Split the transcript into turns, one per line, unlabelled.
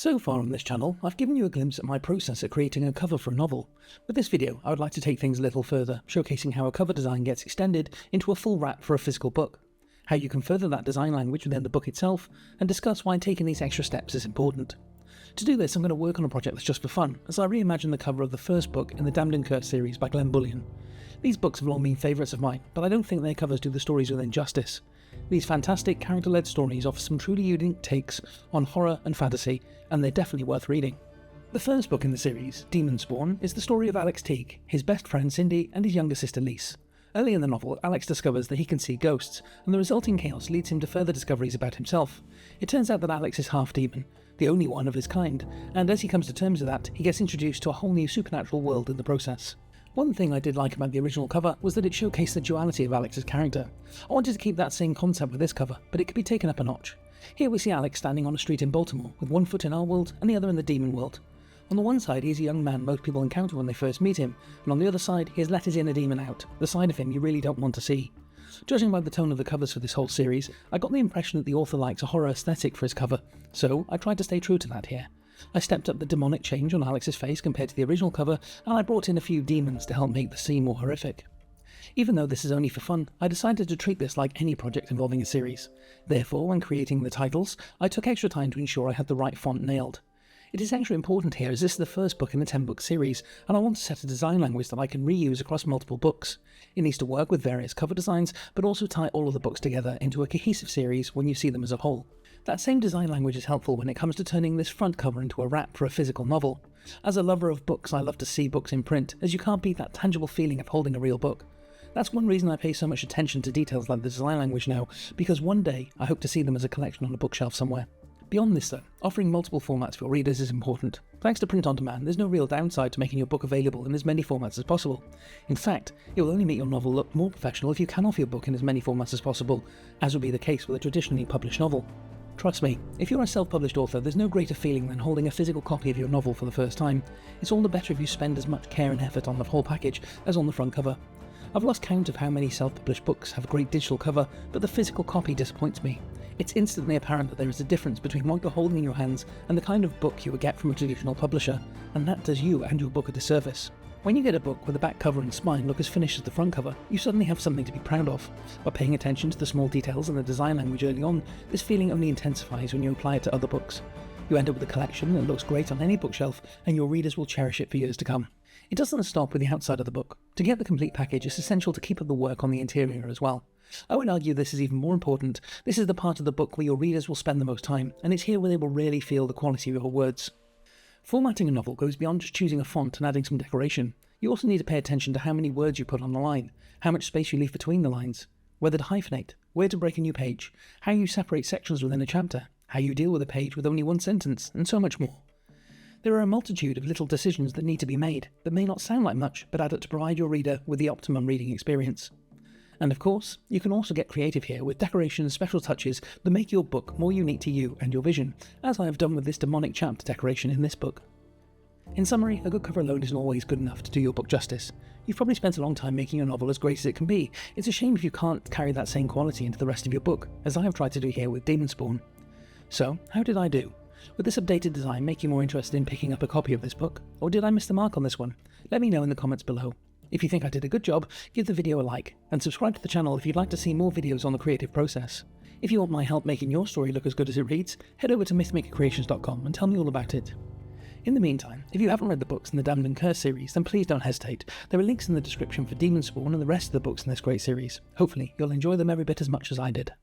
So far on this channel, I've given you a glimpse at my process at creating a cover for a novel. With this video, I would like to take things a little further, showcasing how a cover design gets extended into a full wrap for a physical book, how you can further that design language within the book itself, and discuss why taking these extra steps is important. To do this, I'm going to work on a project that's just for fun, as I reimagine the cover of the first book in the Damned and Cursed series by Glenn Bullion. These books have long been favourites of mine, but I don't think their covers do the stories within justice. These fantastic character-led stories offer some truly unique takes on horror and fantasy, and they're definitely worth reading. The first book in the series, Demonspawn, is the story of Alex Teague, his best friend Cindy, and his younger sister Lise. Early in the novel, Alex discovers that he can see ghosts, and the resulting chaos leads him to further discoveries about himself. It turns out that Alex is half demon, the only one of his kind, and as he comes to terms with that, he gets introduced to a whole new supernatural world in the process. One thing I did like about the original cover was that it showcased the duality of Alex's character. I wanted to keep that same concept with this cover, but it could be taken up a notch. Here we see Alex standing on a street in Baltimore, with one foot in our world and the other in the demon world. On the one side, he is a young man most people encounter when they first meet him, and on the other side, he has let his inner demon out, the side of him you really don't want to see. Judging by the tone of the covers for this whole series, I got the impression that the author likes a horror aesthetic for his cover, so I tried to stay true to that here. I stepped up the demonic change on Alex's face compared to the original cover, and I brought in a few demons to help make the scene more horrific. Even though this is only for fun, I decided to treat this like any project involving a series. Therefore, when creating the titles, I took extra time to ensure I had the right font nailed. It is extra important here as this is the first book in a 10-book series, and I want to set a design language that I can reuse across multiple books. It needs to work with various cover designs, but also tie all of the books together into a cohesive series when you see them as a whole. That same design language is helpful when it comes to turning this front cover into a wrap for a physical novel. As a lover of books, I love to see books in print, as you can't beat that tangible feeling of holding a real book. That's one reason I pay so much attention to details like the design language now, because one day I hope to see them as a collection on a bookshelf somewhere. Beyond this though, offering multiple formats for readers is important. Thanks to print on demand, there's no real downside to making your book available in as many formats as possible. In fact, it will only make your novel look more professional if you can offer your book in as many formats as possible, as would be the case with a traditionally published novel. Trust me, if you're a self-published author, there's no greater feeling than holding a physical copy of your novel for the first time. It's all the better if you spend as much care and effort on the whole package as on the front cover. I've lost count of how many self-published books have a great digital cover, but the physical copy disappoints me. It's instantly apparent that there is a difference between what you're holding in your hands and the kind of book you would get from a traditional publisher, and that does you and your book a disservice. When you get a book where the back cover and spine look as finished as the front cover, you suddenly have something to be proud of. By paying attention to the small details and the design language early on, this feeling only intensifies when you apply it to other books. You end up with a collection that looks great on any bookshelf, and your readers will cherish it for years to come. It doesn't stop with the outside of the book. To get the complete package, it's essential to keep up the work on the interior as well. I would argue this is even more important. This is the part of the book where your readers will spend the most time, and it's here where they will really feel the quality of your words. Formatting a novel goes beyond just choosing a font and adding some decoration. You also need to pay attention to how many words you put on the line, how much space you leave between the lines, whether to hyphenate, where to break a new page, how you separate sections within a chapter, how you deal with a page with only one sentence, and so much more. There are a multitude of little decisions that need to be made that may not sound like much, but add up to provide your reader with the optimum reading experience. And of course, you can also get creative here with decoration and special touches that make your book more unique to you and your vision, as I have done with this demonic chapter decoration in this book. In summary, a good cover alone isn't always good enough to do your book justice. You've probably spent a long time making your novel as great as it can be. It's a shame if you can't carry that same quality into the rest of your book, as I have tried to do here with Demonspawn. So, how did I do? Would this updated design make you more interested in picking up a copy of this book? Or did I miss the mark on this one? Let me know in the comments below. If you think I did a good job, give the video a like, and subscribe to the channel if you'd like to see more videos on the creative process. If you want my help making your story look as good as it reads, head over to mythmakercreations.com and tell me all about it. In the meantime, if you haven't read the books in the Damned and Cursed series, then please don't hesitate. There are links in the description for Demonspawn and the rest of the books in this great series. Hopefully, you'll enjoy them every bit as much as I did.